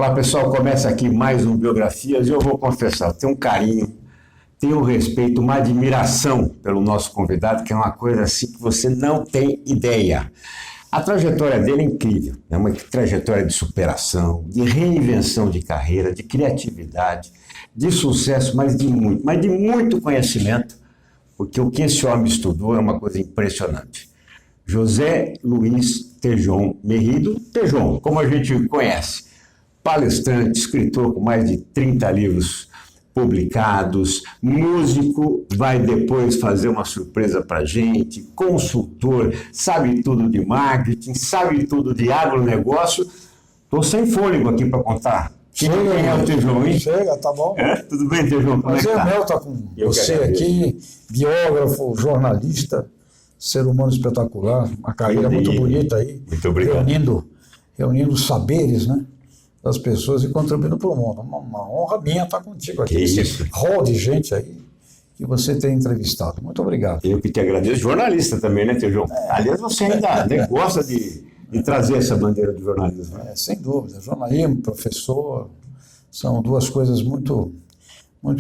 Olá pessoal, começa aqui mais um Biografias e eu vou confessar, tenho um carinho, tenho um respeito, uma admiração pelo nosso convidado, que é uma coisa assim que você não tem ideia. A trajetória dele é incrível, é uma trajetória de superação, de reinvenção de carreira, de criatividade, de sucesso, mas de muito conhecimento, porque o que esse homem estudou é uma coisa impressionante. José Luiz Tejon Merrido, Tejon, como a gente conhece, palestrante, escritor com mais de 30 livros publicados, músico, vai depois fazer uma surpresa para a gente, consultor, sabe tudo de marketing, sabe tudo de agronegócio. Estou sem fôlego aqui para contar. Quem é o Tejon, hein? Chega, tá bom. Tudo bem, Tejon? Como é que tá? Meu estar com você aqui, biógrafo, jornalista, ser humano espetacular, uma carreira muito bonita aí. Muito obrigado. Reunindo saberes, né, das pessoas e contribuindo para o mundo. Uma honra minha estar contigo aqui. Esse rol de gente aí que você tem entrevistado. Muito obrigado. Eu que te agradeço. Jornalista também, né, Tejon? Aliás, você ainda gosta de trazer essa bandeira do jornalismo. Né? Sem dúvida. Jornalismo, professor, são duas coisas muito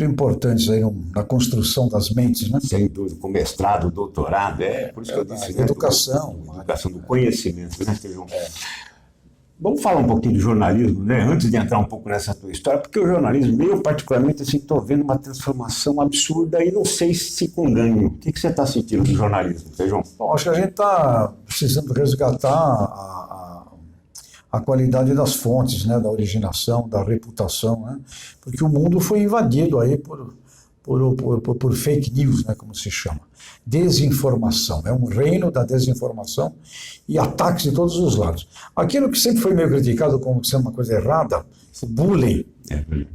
importantes aí na construção das mentes, né? Sem dúvida, com mestrado, doutorado, por isso que eu disse. Educação. Educação do conhecimento, né, Tejon? Vamos falar um pouquinho de jornalismo, né? Antes de entrar um pouco nessa tua história, porque o jornalismo, eu particularmente, assim, estou vendo uma transformação absurda e não sei se com ganho. O que você está sentindo do jornalismo, Tejon? Bom, acho que a gente está precisando resgatar a qualidade das fontes, né, da originação, da reputação, né, porque o mundo foi invadido aí por fake news, né, como se chama, desinformação, é um reino da desinformação e ataques de todos os lados. Aquilo que sempre foi meio criticado como sendo uma coisa errada, o bullying,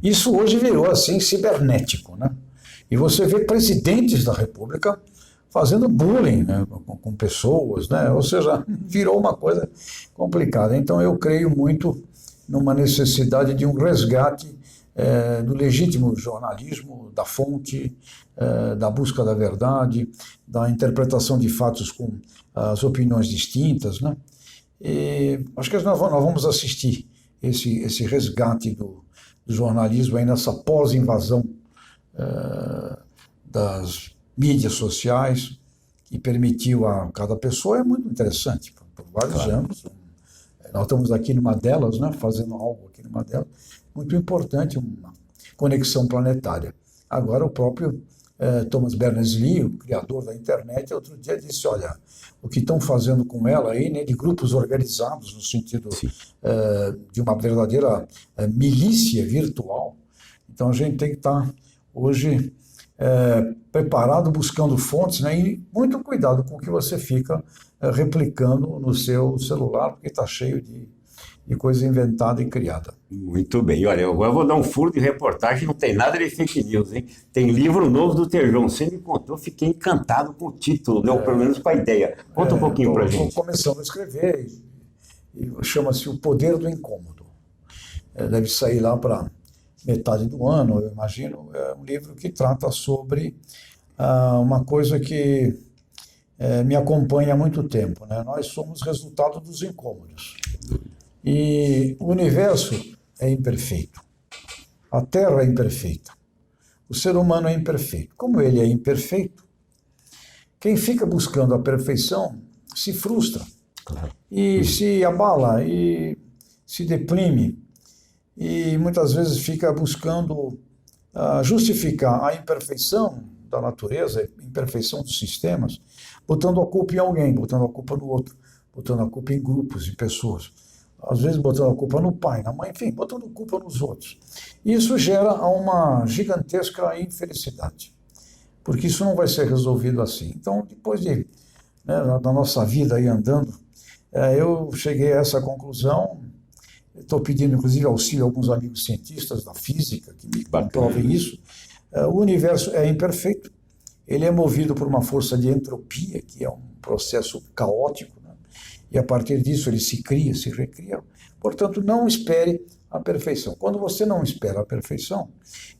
isso hoje virou assim cibernético, né, e você vê presidentes da República fazendo bullying, né, com pessoas, né, ou seja, virou uma coisa complicada. Então eu creio muito numa necessidade de um resgate do legítimo jornalismo, da fonte, da busca da verdade, da interpretação de fatos com as opiniões distintas, né? E acho que nós vamos assistir esse resgate do jornalismo aí nessa pós-invasão das mídias sociais, que permitiu a cada pessoa, é muito interessante, por vários anos. Nós estamos aqui numa delas, né, fazendo algo aqui numa delas, muito importante, uma conexão planetária. Agora o próprio Thomas Berners-Lee, o criador da internet, outro dia disse, olha, o que estão fazendo com ela aí, né, de grupos organizados, no sentido de uma verdadeira milícia virtual. Então a gente tem que estar hoje preparado, buscando fontes, né, e muito cuidado com o que você fica replicando no seu celular, porque está cheio de coisa inventada e criada. Muito bem. Olha, agora eu vou dar um furo de reportagem, não tem nada de fake news, hein? Tem livro novo do Tejon. Você me contou, fiquei encantado com o título, né? Ou pelo menos com a ideia. Conta um pouquinho pra gente. Estou começando a escrever e chama-se O Poder do Incômodo. Deve sair lá para metade do ano, eu imagino. É um livro que trata sobre uma coisa que me acompanha há muito tempo, né? Nós somos resultado dos incômodos. E o universo é imperfeito. A Terra é imperfeita. O ser humano é imperfeito. Como ele é imperfeito, quem fica buscando a perfeição se frustra. Claro. E se abala, e se deprime, e muitas vezes fica buscando justificar a imperfeição da natureza, a imperfeição dos sistemas, botando a culpa em alguém, botando a culpa no outro, botando a culpa em grupos e pessoas. Às vezes botando a culpa no pai, na mãe, enfim, botando a culpa nos outros. E isso gera uma gigantesca infelicidade, porque isso não vai ser resolvido assim. Então, depois da nossa vida aí andando, eu cheguei a essa conclusão. Estou pedindo, inclusive, auxílio a alguns amigos cientistas da física que me comprovem isso. O universo é imperfeito, ele é movido por uma força de entropia, que é um processo caótico, e a partir disso ele se cria, se recria. Portanto, não espere a perfeição. Quando você não espera a perfeição,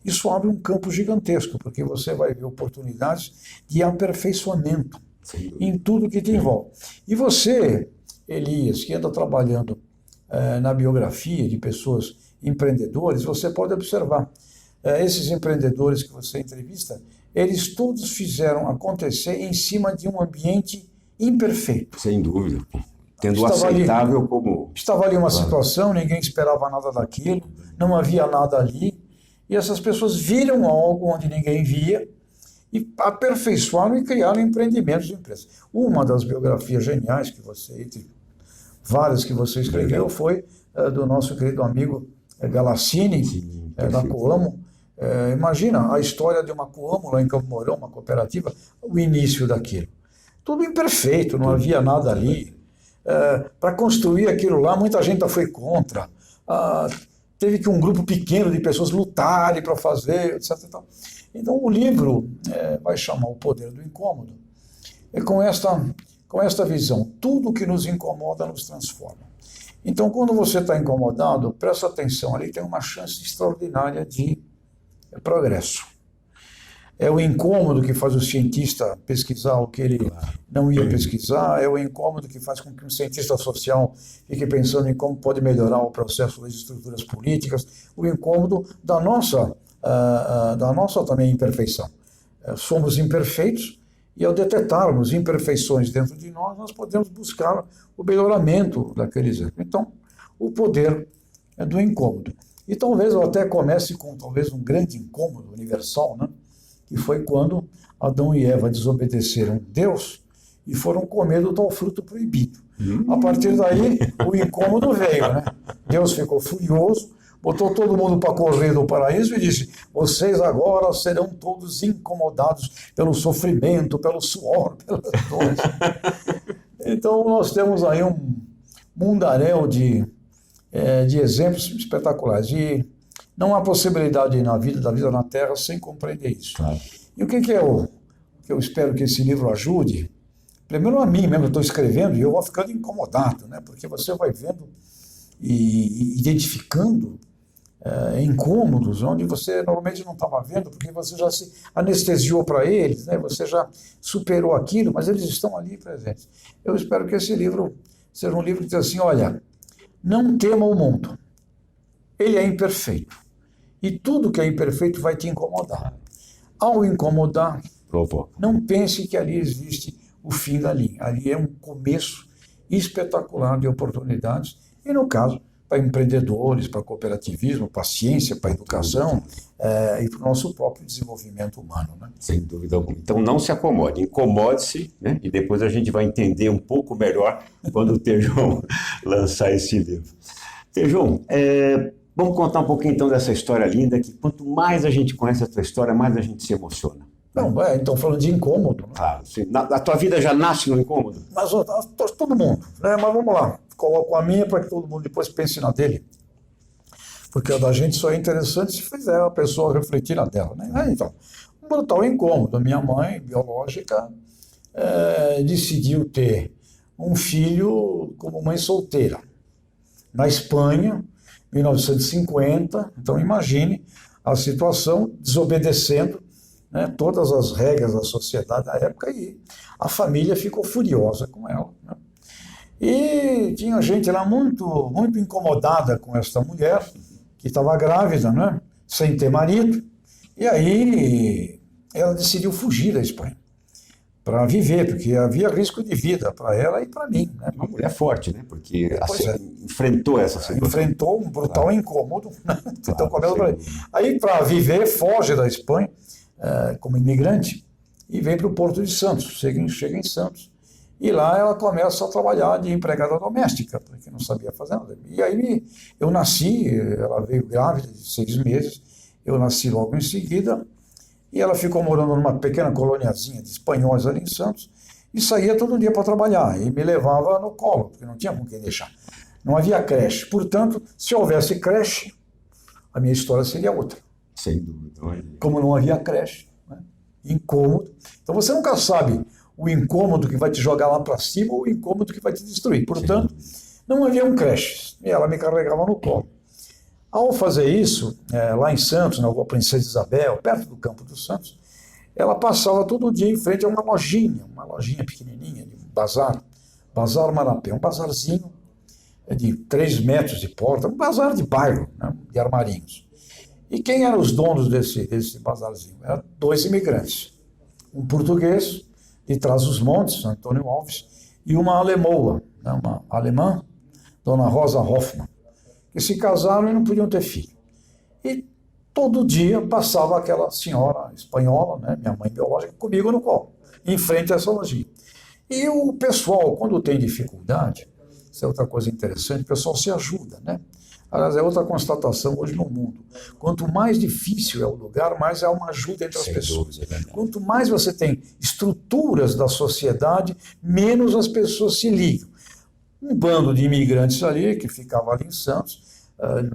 isso abre um campo gigantesco, porque você vai ver oportunidades de aperfeiçoamento em tudo que te envolve. E você, Elias, que anda trabalhando na biografia de pessoas empreendedores, você pode observar. Esses empreendedores que você entrevista, eles todos fizeram acontecer em cima de um ambiente imperfeito. Sem dúvida. Tendo o aceitável como... Estava ali uma situação, ninguém esperava nada daquilo, não havia nada ali, e essas pessoas viram algo onde ninguém via, e aperfeiçoaram e criaram empreendimentos de empresas. Uma das biografias geniais que você, entre várias que você escreveu, foi do nosso querido amigo Galassini, da Coamo. Imagina a história de uma Coamo lá em Campo Mourão, uma cooperativa, o início daquilo. Tudo imperfeito, não havia nada ali. Para construir aquilo lá, muita gente foi contra. Teve que um grupo pequeno de pessoas lutarem para fazer, etc. Então o livro vai chamar O Poder do Incômodo. É com esta visão, tudo que nos incomoda nos transforma. Então quando você está incomodado, presta atenção, ali tem uma chance extraordinária de progresso. É o incômodo que faz o cientista pesquisar o que ele não ia pesquisar, é o incômodo que faz com que um cientista social fique pensando em como pode melhorar o processo das estruturas políticas, o incômodo da nossa também imperfeição. Somos imperfeitos e ao detectarmos imperfeições dentro de nós, nós podemos buscar o melhoramento daqueles erros. Então, o poder do incômodo. E talvez eu até comece com talvez um grande incômodo universal, né? Que foi quando Adão e Eva desobedeceram Deus e foram comer do tal fruto proibido. A partir daí, o incômodo veio, né? Deus ficou furioso, botou todo mundo para correr do paraíso e disse: vocês agora serão todos incomodados pelo sofrimento, pelo suor, pelas dores. Então, nós temos aí um mundaréu de exemplos espetaculares. E não há possibilidade da vida na Terra sem compreender isso. Claro. E o que eu espero que esse livro ajude? Primeiro a mim mesmo, eu estou escrevendo e eu vou ficando incomodado, né? Porque você vai vendo e identificando incômodos onde você normalmente não estava vendo, porque você já se anestesiou para eles, né? Você já superou aquilo, mas eles estão ali presentes. Eu espero que esse livro seja um livro que diz assim: olha, não tema o mundo, ele é imperfeito, e tudo que é imperfeito vai te incomodar. Ao incomodar, não pense que ali existe o fim da linha. Ali é um começo espetacular de oportunidades, e no caso, para empreendedores, para cooperativismo, para ciência, para educação e para o nosso próprio desenvolvimento humano, né? Sem dúvida alguma. Então não se acomode, incomode-se, né? E depois a gente vai entender um pouco melhor quando o Tejon lançar esse livro. Tejon, vamos contar um pouquinho então dessa história linda, que quanto mais a gente conhece a tua história, mais a gente se emociona. Não, então falando de incômodo. Né? Claro, sim. A tua vida já nasce no incômodo? Mas todo mundo, né? Mas vamos lá, coloco a minha para que todo mundo depois pense na dele. Porque a da gente só é interessante se fizer a pessoa refletir na dela, né? Então, um brutal incômodo. Minha mãe, biológica, decidiu ter um filho como mãe solteira. Na Espanha, 1950, então imagine a situação, desobedecendo, né, todas as regras da sociedade da época, e a família ficou furiosa com ela, né? E tinha gente lá muito, muito incomodada com esta mulher, que estava grávida, né, sem ter marido, e aí ela decidiu fugir da Espanha para viver, porque havia risco de vida para ela e para mim, né? Uma mulher forte, né? Porque enfrentou essa situação. Enfrentou um brutal incômodo, né? Então, aí, para viver, foge da Espanha como imigrante e vem para o Porto de Santos. Chega em Santos. E lá ela começa a trabalhar de empregada doméstica, porque não sabia fazer nada. E aí eu nasci, ela veio grávida de 6 meses, eu nasci logo em seguida, e ela ficou morando numa pequena coloniazinha de espanhóis ali em Santos, e saía todo dia para trabalhar, e me levava no colo, porque não tinha com quem deixar. Não havia creche. Portanto, se houvesse creche, a minha história seria outra. Sem dúvida. Como não havia creche, né? Incômodo. Então você nunca sabe o incômodo que vai te jogar lá para cima ou o incômodo que vai te destruir. Portanto, não havia um creche, e ela me carregava no colo. Ao fazer isso, lá em Santos, na Rua Princesa Isabel, perto do Campo dos Santos, ela passava todo dia em frente a uma lojinha pequenininha, de bazar Marapé, um bazarzinho de 3 metros de porta, um bazar de bairro, né, de armarinhos. E quem eram os donos desse bazarzinho? Eram 2 imigrantes. Um português, de Trás-os-Montes, Antônio Alves, e uma alemoa, né, uma alemã, Dona Rosa Hoffmann, que se casaram e não podiam ter filho. E todo dia passava aquela senhora espanhola, né, minha mãe biológica, comigo no colo, em frente a essa lojinha. E o pessoal, quando tem dificuldade, isso é outra coisa interessante, o pessoal se ajuda, né? Aliás, é outra constatação hoje no mundo. Quanto mais difícil é o lugar, mais há uma ajuda entre as pessoas. Quanto mais você tem estruturas da sociedade, menos as pessoas se ligam. Um bando de imigrantes ali, que ficava ali em Santos,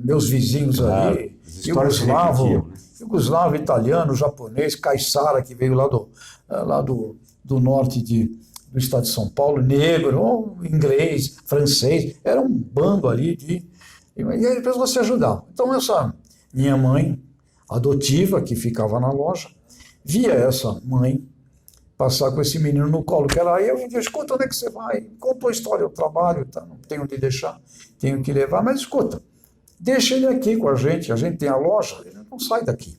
meus vizinhos ali, iugoslavo, italiano, japonês, caiçara, que veio lá do norte do estado de São Paulo, negro, inglês, francês, era um bando ali e aí a pessoa se ajudava. Então essa minha mãe adotiva, que ficava na loja, via essa mãe passar com esse menino no colo, que ela ia e dizia, escuta, onde é que você vai? Conta a história, eu trabalho, tá? Não tenho onde deixar, tenho que levar, mas escuta, deixa ele aqui com a gente tem a loja, ele não sai daqui.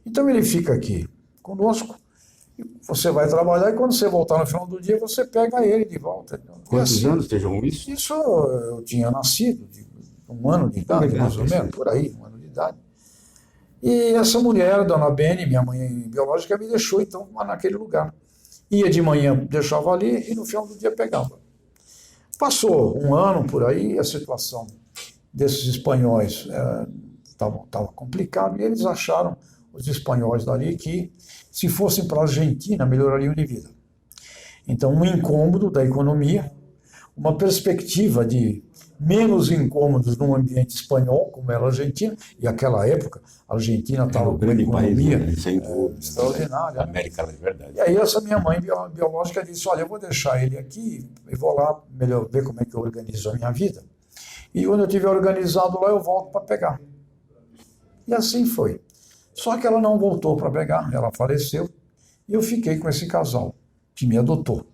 Então ele fica aqui conosco, você vai trabalhar e quando você voltar no final do dia, você pega ele de volta. Quantos anos tejam isso? Isso eu tinha nascido, de 1 ano de idade, mais ou menos, por aí, 1 ano de idade. E essa mulher, Dona Bene, minha mãe biológica, me deixou então naquele lugar. Ia de manhã, deixava ali e no final do dia pegava. Passou 1 ano por aí, a situação desses espanhóis estava complicada e eles acharam, os espanhóis dali, que se fossem para a Argentina, melhorariam de vida. Então, um incômodo da economia, uma perspectiva de menos incômodos num ambiente espanhol, como era a Argentina, e naquela época a Argentina estava com uma economia extraordinária. América, é verdade. E aí essa minha mãe biológica disse, olha, eu vou deixar ele aqui e vou lá melhor ver como é que eu organizo a minha vida. E quando eu tiver organizado lá, eu volto para pegar. E assim foi. Só que ela não voltou para pegar, ela faleceu, e eu fiquei com esse casal, que me adotou.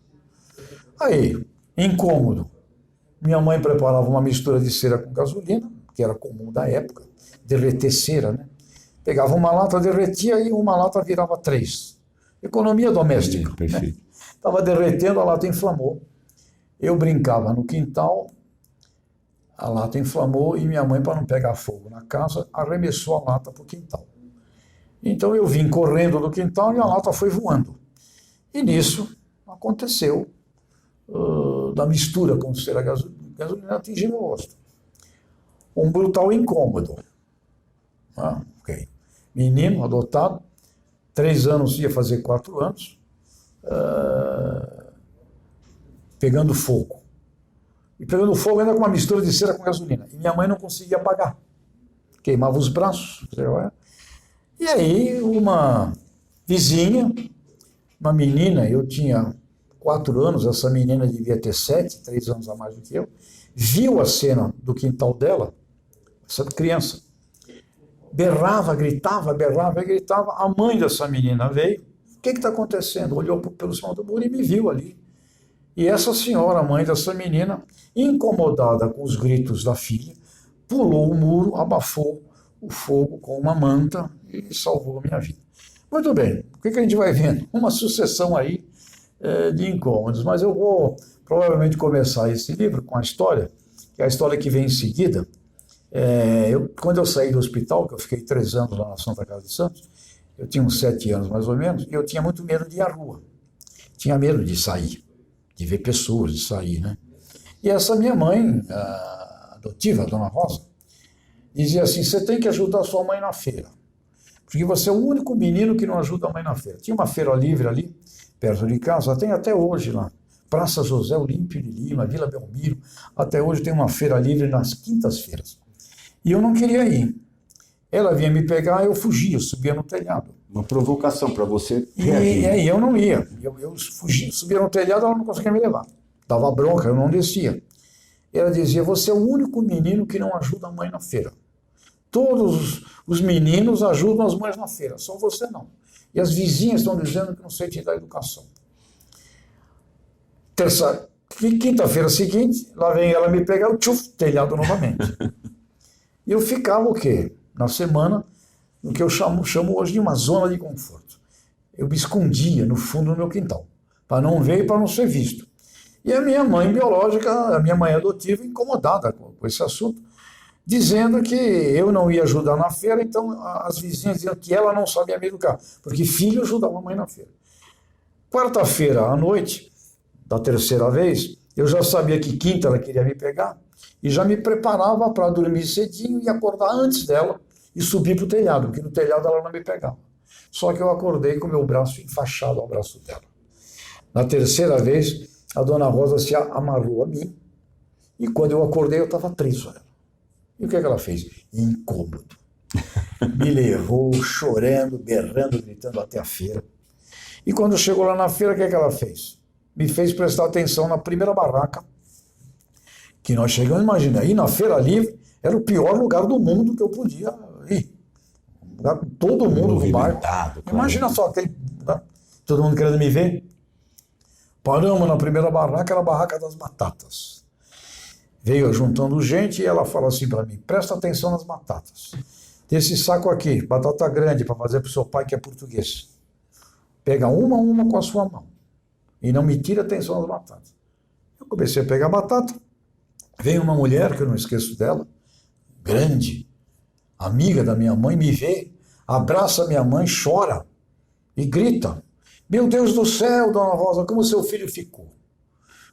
Aí, incômodo, minha mãe preparava uma mistura de cera com gasolina, que era comum da época, derreter cera, né? Pegava uma lata, derretia e uma lata virava 3. Economia doméstica. Perfeito. Estava derretendo, a lata inflamou. Eu brincava no quintal, a lata inflamou e minha mãe, para não pegar fogo na casa, arremessou a lata para o quintal. Então eu vim correndo do quintal e a lata foi voando. E nisso aconteceu da mistura com cera gasolina atingir meu rosto. Um brutal incômodo. Okay. Menino, adotado, 3 anos, ia fazer 4 anos, pegando fogo. E pegando fogo ainda com uma mistura de cera com gasolina. E minha mãe não conseguia apagar. Queimava os braços. E aí uma vizinha, uma menina, eu tinha 4 anos, essa menina devia ter 7, 3 anos a mais do que eu, viu a cena do quintal dela, essa criança, berrava, gritava, berrava e gritava, a mãe dessa menina veio, o que está acontecendo? Olhou pelo cima do muro e me viu ali. E essa senhora, a mãe dessa menina, incomodada com os gritos da filha, pulou o muro, abafou o fogo com uma manta e salvou a minha vida. Muito bem, o que a gente vai vendo? Uma sucessão aí de incômodos, mas eu vou provavelmente começar esse livro com a história, que é a história que vem em seguida. Quando eu saí do hospital, que eu fiquei 3 anos lá na Santa Casa de Santos, eu tinha uns 7 anos mais ou menos, e eu tinha muito medo de ir à rua. Tinha medo de sair, de ver pessoas, de sair, né? E essa minha mãe, adotiva, a Dona Rosa, dizia assim, você tem que ajudar sua mãe na feira, porque você é o único menino que não ajuda a mãe na feira. Tinha uma feira livre ali, perto de casa, tem até hoje lá, Praça José Olímpio de Lima, Vila Belmiro, até hoje tem uma feira livre nas quintas-feiras. E eu não queria ir. Ela vinha me pegar, eu fugia, eu subia no telhado. Uma provocação para você reagir. E aí eu não ia. Eu fugia, subia no telhado, ela não conseguia me levar. Dava bronca, eu não descia. Ela dizia, você é o único menino que não ajuda a mãe na feira. Todos os meninos ajudam as mães na feira, só você não. E as vizinhas estão dizendo que não sei te dar educação. Quinta-feira seguinte, lá vem ela me pegar, o telhado novamente. E eu ficava o quê? Na semana, no que eu chamo hoje de uma zona de conforto. Eu me escondia no fundo do meu quintal, para não ver e para não ser visto. E a minha mãe biológica, a minha mãe adotiva, incomodada com esse assunto, dizendo que eu não ia ajudar na feira, então as vizinhas diziam que ela não sabia me educar, porque filho ajudava a mãe na feira. Quarta-feira à noite, da terceira vez, eu já sabia que quinta ela queria me pegar e já me preparava para dormir cedinho e acordar antes dela e subir para o telhado, porque no telhado ela não me pegava. Só que eu acordei com o meu braço enfaixado ao braço dela. Na terceira vez, a dona Rosa se amarrou a mim e quando eu acordei eu estava preso a ela. E o que é que ela fez? Incômodo. Me levou chorando, berrando, gritando até a feira. E quando chegou lá na feira, o que é que ela fez? Me fez prestar atenção na primeira barraca que nós chegamos a imaginar. Ir na Feira Livre era o pior lugar do mundo que eu podia ir. Um lugar com todo mundo no bairro. Claro. Imagina só, todo mundo querendo me ver. Paramos na primeira barraca, era a barraca das batatas. Veio juntando gente e ela fala assim para mim, presta atenção nas batatas. Tem esse saco aqui, batata grande, para fazer para o seu pai que é português. Pega uma a uma com a sua mão. E não me tira atenção nas batatas. Eu comecei a pegar batata. Veio uma mulher, que eu não esqueço dela, grande, amiga da minha mãe, me vê, abraça minha mãe, chora e grita. Meu Deus do céu, dona Rosa, como seu filho ficou?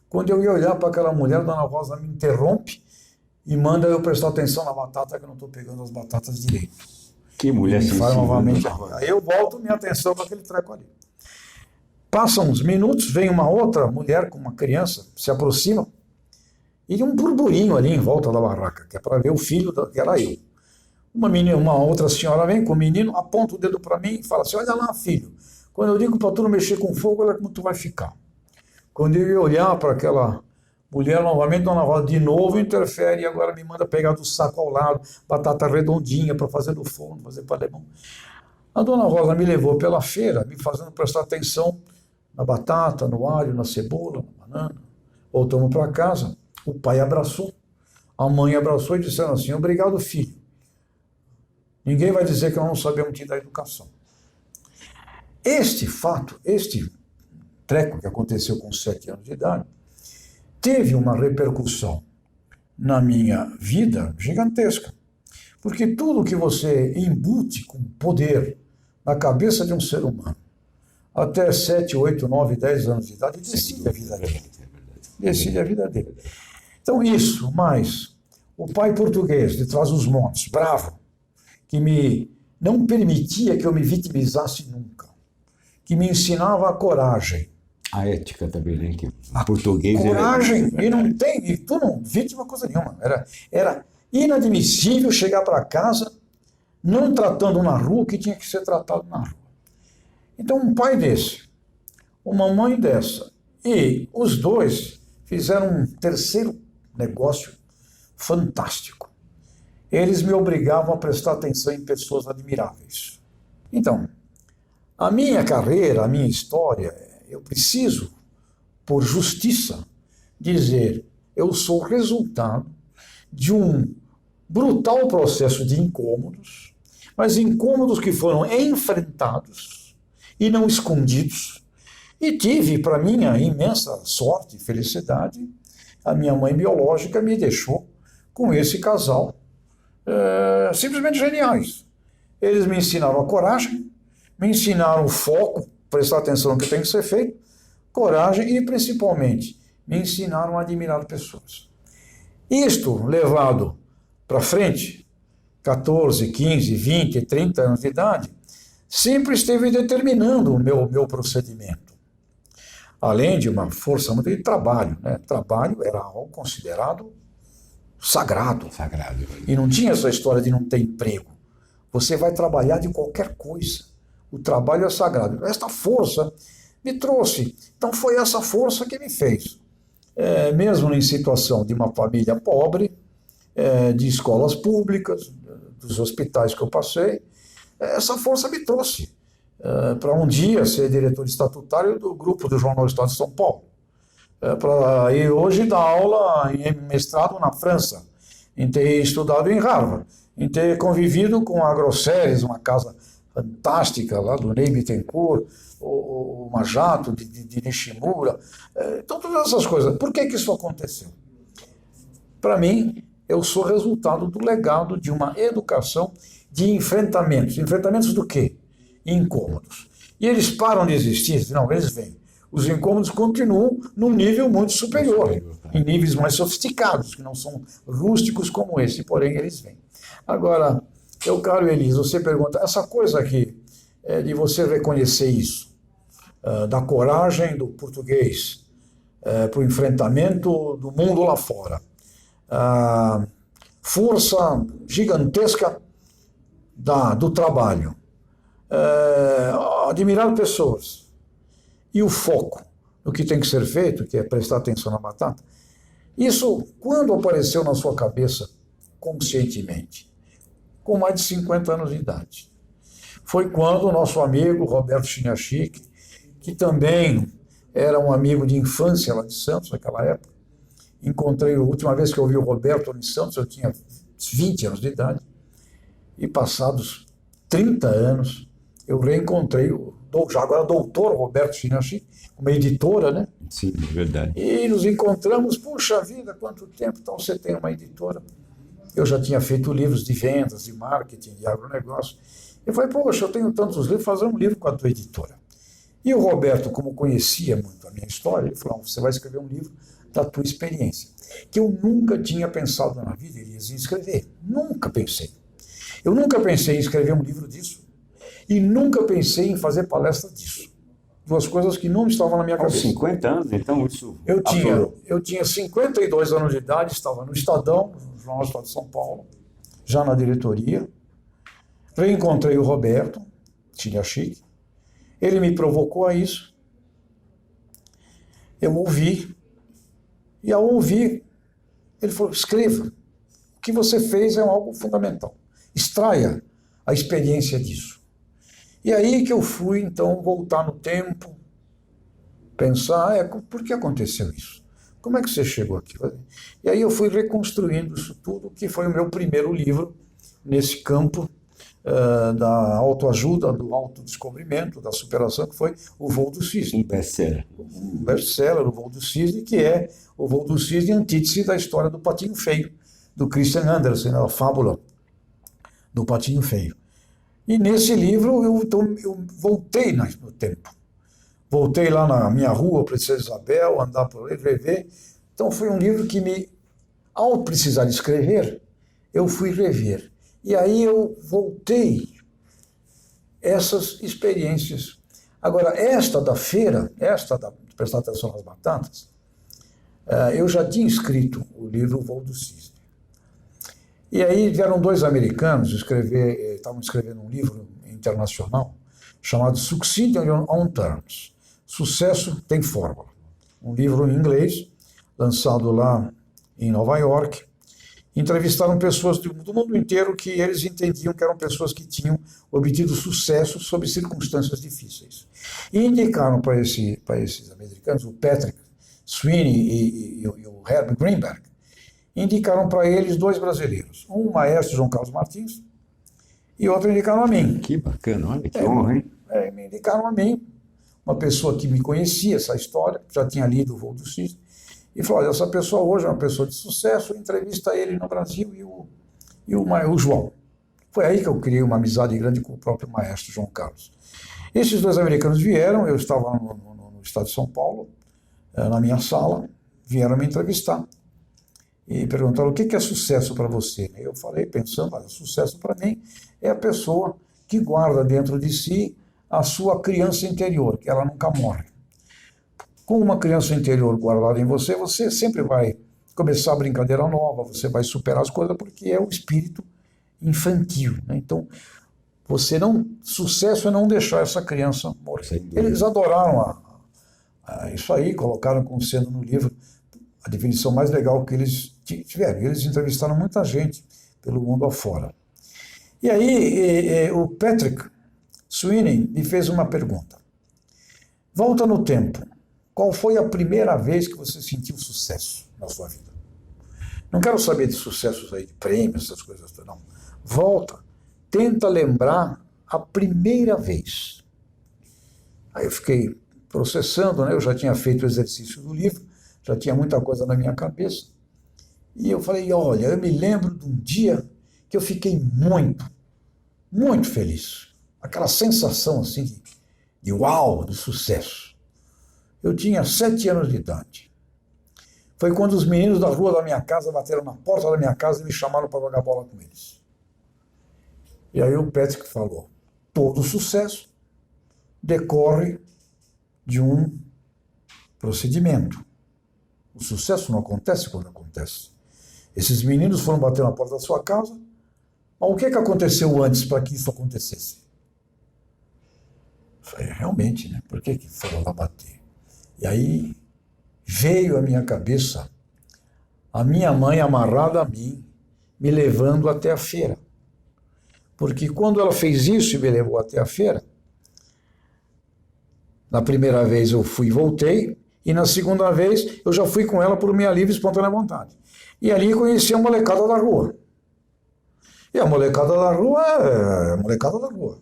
Quando eu ia olhar para aquela mulher, dona Rosa me interrompe e manda eu prestar atenção na batata, que eu não estou pegando as batatas direito. Que mulher sensível. Faz novamente. Aí eu volto minha atenção para aquele treco ali. Passam uns minutos, vem uma outra mulher com uma criança, se aproxima, e um burburinho ali em volta da barraca, que é para ver o filho, que era eu. Uma outra senhora vem com o menino, aponta o dedo para mim e fala assim, olha lá, filho, quando eu digo para tu não mexer com fogo, olha como tu vai ficar. Quando eu ia olhar para aquela mulher novamente, dona Rosa de novo interfere e agora me manda pegar do saco ao lado, batata redondinha para fazer no forno, fazer para alemão. A dona Rosa me levou pela feira, me fazendo prestar atenção na batata, no alho, na cebola, na banana. Voltamos para casa, o pai abraçou, a mãe abraçou e disseram assim, obrigado, filho. Ninguém vai dizer que nós não sabemos te dar educação. Este fato, este treco que aconteceu com 7 anos de idade, teve uma repercussão na minha vida gigantesca. Porque tudo que você embute com poder na cabeça de um ser humano, até 7, 8, 9, 10 anos de idade, decide a vida dele. Decide a vida dele. Então isso, mais o pai português de Trás-os-Montes, bravo, que não permitia que eu me vitimizasse nunca, que me ensinava a coragem. A ética também, né? Que português coragem, e não tem, e tu não vítima coisa nenhuma. Era inadmissível chegar para casa não tratando na rua o que tinha que ser tratado na rua. Então um pai desse, uma mãe dessa, e os dois fizeram um terceiro negócio fantástico. Eles me obrigavam a prestar atenção em pessoas admiráveis. Então, a minha carreira, a minha história, eu preciso, por justiça, dizer, eu sou resultado de um brutal processo de incômodos, mas incômodos que foram enfrentados e não escondidos. E tive, para minha imensa sorte e felicidade, a minha mãe biológica me deixou com esse casal simplesmente geniais. Eles me ensinaram a coragem, me ensinaram o foco, prestar atenção no que tem que ser feito, coragem e, principalmente, me ensinaram a admirar pessoas. Isto levado para frente, 14, 15, 20, 30 anos de idade, sempre esteve determinando o meu procedimento. Além de uma força muito de trabalho, né? Trabalho era algo considerado sagrado. Sagrado. E não tinha essa história de não ter emprego. Você vai trabalhar de qualquer coisa. O trabalho é sagrado. Esta força me trouxe. Então foi essa força que me fez. Mesmo em situação de uma família pobre, de escolas públicas, dos hospitais que eu passei, essa força me trouxe para um dia ser diretor estatutário do grupo do Jornal do Estado de São Paulo. para hoje dar aula em mestrado na França, em ter estudado em Harvard, em ter convivido com a Grosseries, uma casa fantástica lá do Ney Bittencourt, o Majato de Nishimura, então todas essas coisas. Por que isso aconteceu? Para mim, eu sou resultado do legado de uma educação de enfrentamentos. Enfrentamentos do quê? Incômodos. E eles param de existir? Não, eles vêm. Os incômodos continuam num nível muito superior, em níveis mais sofisticados, que não são rústicos como esse, porém eles vêm. Agora, meu caro Elis, você pergunta, essa coisa aqui, de você reconhecer isso, da coragem do português para o enfrentamento do mundo lá fora, a força gigantesca do trabalho, admirar pessoas e o foco no que tem que ser feito, que é prestar atenção na batata, isso quando apareceu na sua cabeça conscientemente? Com mais de 50 anos de idade. Foi quando o nosso amigo Roberto Chiniachik, que também era um amigo de infância lá de Santos, naquela época, encontrei, a última vez que eu vi o Roberto em Santos, eu tinha 20 anos de idade, e passados 30 anos, eu reencontrei o já agora doutor Roberto Chiniachik, uma editora, né? Sim, é verdade. E nos encontramos, puxa vida, quanto tempo, então você tem uma editora. Eu já tinha feito livros de vendas, de marketing, de agronegócio. Eu falei, poxa, eu tenho tantos livros, fazer um livro com a tua editora. E o Roberto, como conhecia muito a minha história, ele falou, você vai escrever um livro da tua experiência, que eu nunca tinha pensado na vida, Elias, em escrever. Nunca pensei. Eu nunca pensei em escrever um livro disso e nunca pensei em fazer palestra disso. Duas coisas que não estavam na minha cabeça. Aos 50 anos, então isso... Eu tinha 52 anos de idade, estava no Estadão, no Jornal do Estado de São Paulo, já na diretoria. Reencontrei o Roberto Chiniachik. Ele me provocou a isso. Eu ouvi. E ao ouvir, ele falou, escreva. O que você fez é algo fundamental. Extraia a experiência disso. E aí que eu fui, então, voltar no tempo, pensar, por que aconteceu isso? Como é que você chegou aqui? E aí eu fui reconstruindo isso tudo, que foi o meu primeiro livro nesse campo da autoajuda, do autodescobrimento, da superação, que foi O Voo do Cisne. Um best-seller. Um best-seller, O Voo do Cisne, que é o Voo do Cisne, antítese da história do Patinho Feio, do Christian Andersen, a fábula do Patinho Feio. E nesse livro eu voltei no tempo. Voltei lá na minha rua, Princesa Isabel, andar por ele, rever. Então foi um livro que ao precisar escrever, eu fui rever. E aí eu voltei essas experiências. Agora, esta da feira, de prestar atenção nas batatas, eu já tinha escrito o livro O Voo do Cisne. E aí vieram dois americanos estavam escrevendo um livro internacional chamado Succeed on Your Own Terms. Sucesso tem fórmula. Um livro em inglês, lançado lá em Nova York. Entrevistaram pessoas do mundo inteiro que eles entendiam que eram pessoas que tinham obtido sucesso sob circunstâncias difíceis. E indicaram para esses americanos, o Patrick Sweeney e o Herb Greenberg, indicaram para eles dois brasileiros, um maestro João Carlos Martins e outro indicaram a mim. Que bacana, olha que honra, hein? Me indicaram a mim, uma pessoa que me conhecia essa história, já tinha lido O Voo do Cisne, e falou, olha, essa pessoa hoje é uma pessoa de sucesso, entrevista ele no Brasil e o João. Foi aí que eu criei uma amizade grande com o próprio maestro João Carlos. Esses dois americanos vieram, eu estava no estado de São Paulo, na minha sala, vieram me entrevistar. E perguntaram, o que é sucesso para você? Eu falei, pensando, olha, sucesso para mim é a pessoa que guarda dentro de si a sua criança interior, que ela nunca morre. Com uma criança interior guardada em você, você sempre vai começar a brincadeira nova, você vai superar as coisas, porque é o espírito infantil, né? Então, sucesso é não deixar essa criança morrer. Eles adoraram isso aí, colocaram como sendo no livro a definição mais legal que eles tiveram. Eles entrevistaram muita gente pelo mundo afora. E aí o Patrick Sweeney me fez uma pergunta. Volta no tempo. qual foi a primeira vez que você sentiu sucesso na sua vida? Não quero saber de sucessos aí, de prêmios, essas coisas, não. Volta, tenta lembrar a primeira vez. Aí eu fiquei processando, né? Eu já tinha feito o exercício do livro, já tinha muita coisa na minha cabeça. E eu falei, olha, eu me lembro de um dia que eu fiquei muito, muito feliz. Aquela sensação assim de uau, de sucesso. Eu tinha 7 anos de idade. Foi quando os meninos da rua da minha casa bateram na porta da minha casa e me chamaram para jogar bola com eles. E aí o Patrick falou, todo sucesso decorre de um procedimento. O sucesso não acontece quando acontece. Esses meninos foram bater na porta da sua casa, mas o que aconteceu antes para que isso acontecesse? Eu falei, realmente, né? Por que foram lá bater? E aí veio à minha cabeça a minha mãe amarrada a mim, me levando até a feira. Porque quando ela fez isso e me levou até a feira, na primeira vez eu fui e voltei, e na segunda vez eu já fui com ela por minha livre e espontânea vontade. E ali conheci a molecada da rua. E a molecada da rua é a molecada da rua.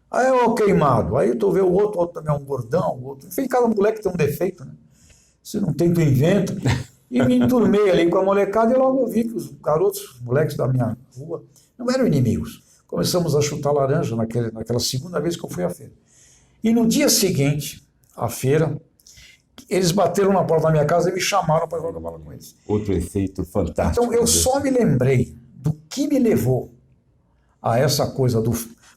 Aí é o queimado, aí tu vê o outro também é um gordão, o outro. Enfim, cada moleque tem um defeito, né? Se não tem, tu inventa. E me enturmei ali com a molecada e logo vi que os garotos, os moleques da minha rua, não eram inimigos. Começamos a chutar laranja naquela segunda vez que eu fui à feira. E no dia seguinte, à feira, eles bateram na porta da minha casa e me chamaram para jogar bola com eles. Outro efeito fantástico. Então eu só me lembrei do que me levou a essa coisa do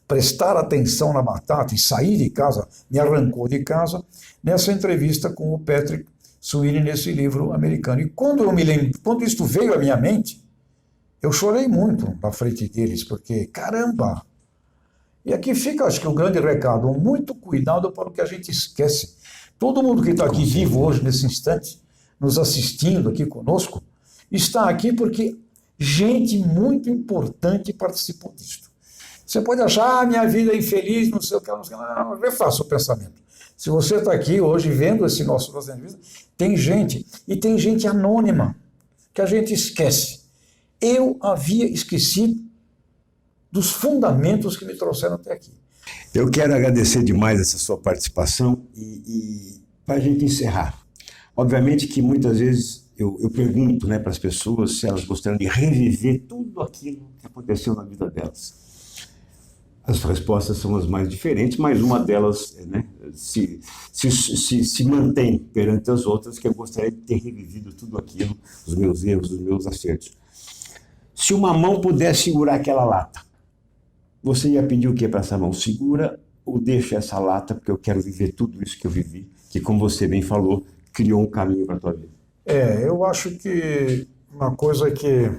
prestar atenção na batata e sair de casa, me arrancou de casa, nessa entrevista com o Patrick Sweeney nesse livro americano. E quando eu me lembro, quando isso veio à minha mente, eu chorei muito na frente deles, porque, caramba! E aqui fica, acho que o grande recado, muito cuidado para o que a gente esquece. Todo mundo que está aqui vivo hoje, nesse instante, nos assistindo aqui conosco, está aqui porque gente muito importante participou disso. Você pode achar, minha vida é infeliz, não sei o que, não sei o que. Não, refaça o pensamento. Se você está aqui hoje vendo esse nosso entrevista, tem gente, e tem gente anônima, que a gente esquece. Eu havia esquecido dos fundamentos que me trouxeram até aqui. Eu quero agradecer demais essa sua participação e para a gente encerrar. Obviamente que muitas vezes eu pergunto, né, para as pessoas se elas gostariam de reviver tudo aquilo que aconteceu na vida delas. As respostas são as mais diferentes, mas uma delas, né, se mantém perante as outras, que eu gostaria de ter revivido tudo aquilo, os meus erros, os meus acertos. Se uma mão pudesse segurar aquela lata, você ia pedir o que para essa mão? Segura ou deixa essa lata, porque eu quero viver tudo isso que eu vivi, que, como você bem falou, criou um caminho para a tua vida. Eu acho que uma coisa que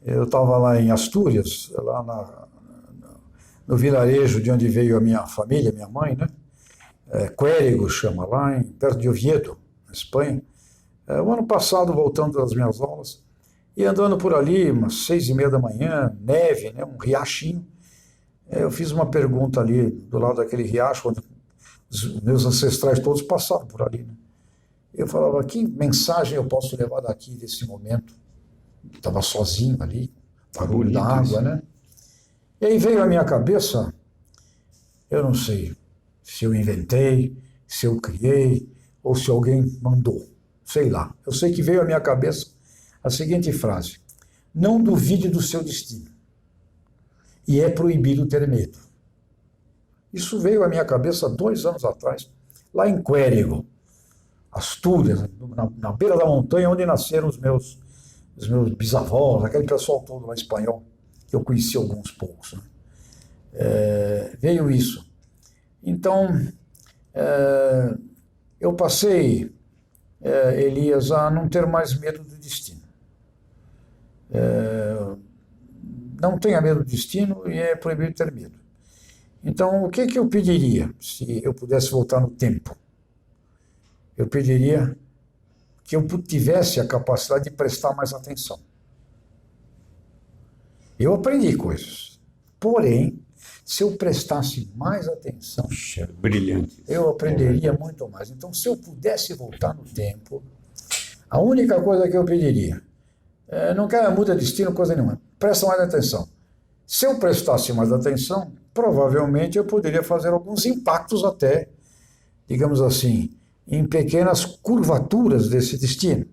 eu estava lá em Astúrias, lá no vilarejo de onde veio a minha família, minha mãe, né? Quérigo chama, lá perto de Oviedo, na Espanha. O ano passado, voltando das minhas aulas, e andando por ali, umas 6:30 da manhã, neve, né, um riachinho, eu fiz uma pergunta ali do lado daquele riacho, onde os meus ancestrais todos passaram por ali, né? Eu falava, que mensagem eu posso levar daqui, desse momento? Estava sozinho ali, barulho da água, né? E aí veio à minha cabeça, eu não sei se eu inventei, se eu criei, ou se alguém mandou, sei lá. Eu sei que veio à minha cabeça a seguinte frase: não duvide do seu destino, e é proibido ter medo. Isso veio à minha cabeça 2 anos atrás, lá em Quérigo, Astúrias, na beira da montanha onde nasceram os meus bisavós, aquele pessoal todo lá espanhol, que eu conheci alguns poucos, né? Veio isso. Então, eu passei, Elias, a não ter mais medo do destino. Não tenha medo do destino e é proibido ter medo. Então, o que eu pediria se eu pudesse voltar no tempo? Eu pediria que eu tivesse a capacidade de prestar mais atenção. Eu aprendi coisas, porém, Se eu prestasse mais atenção, Puxa, brilhante. eu aprenderia muito mais. Então, se eu pudesse voltar no tempo, a única coisa que eu pediria, não quero muda destino, coisa nenhuma, presta mais atenção. Se eu prestasse mais atenção, provavelmente eu poderia fazer alguns impactos até, digamos assim, em pequenas curvaturas desse destino.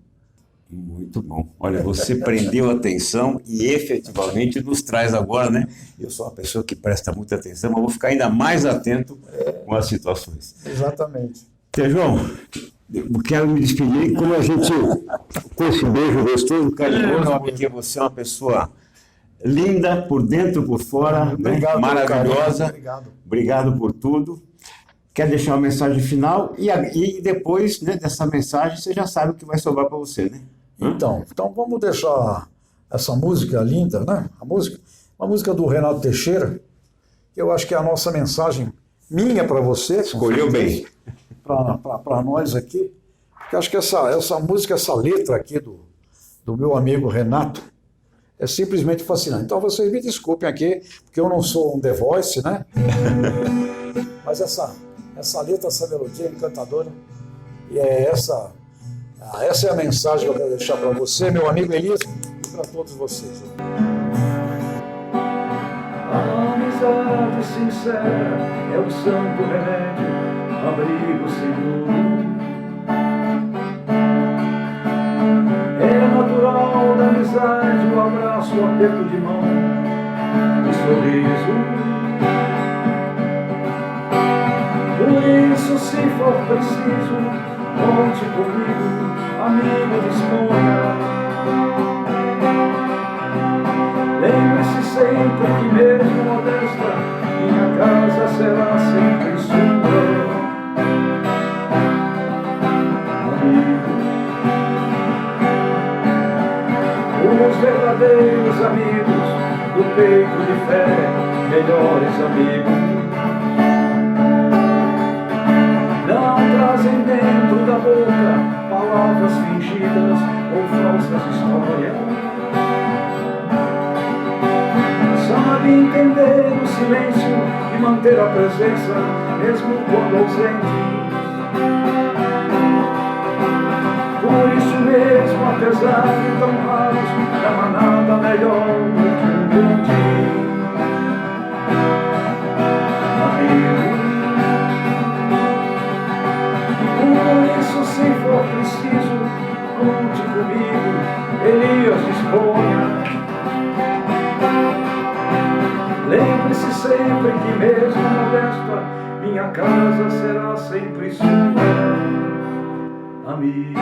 Muito bom. Olha, você prendeu a atenção e efetivamente nos traz agora, né? Eu sou uma pessoa que presta muita atenção, mas vou ficar ainda mais atento com as situações. Exatamente. João, eu quero me despedir como a gente, com esse beijo gostoso, carinhoso, porque você é uma pessoa linda, por dentro, por fora, Obrigado, né? Maravilhosa. Obrigado. Obrigado por tudo. Quer deixar uma mensagem final e depois, né, dessa mensagem você já sabe o que vai sobrar para você, né? Então vamos deixar essa música linda, né? Uma música do Renato Teixeira, que eu acho que é a nossa mensagem minha para você. Escolheu bem. Para nós aqui. Porque acho que essa música, essa letra aqui do meu amigo Renato, é simplesmente fascinante. Então vocês me desculpem aqui, porque eu não sou um The Voice, né? Mas essa letra, essa melodia é encantadora. E essa é a mensagem que eu quero deixar para você, meu amigo Elias, e para todos vocês. A amizade sincera é o santo remédio, abrigo seguro. É natural da amizade o abraço, o aperto de mão, o sorriso. Por isso, se for preciso, conte comigo, amigo, disponha. Lembre-se sempre que mesmo modesta, minha casa será sempre sua. Amigo, os verdadeiros amigos do peito de fé, melhores amigos. Não trazem dentro da boca palavras fingidas ou falsas histórias. Sabe entender o silêncio e manter a presença, mesmo quando ausente. Por isso mesmo, apesar de tão raros, não há nada melhor do que um grande amigo. Por isso, se for preciso, conte comigo, Elias, disponha. Lembre-se sempre que mesmo modesta, minha casa será sempre sua, amigo.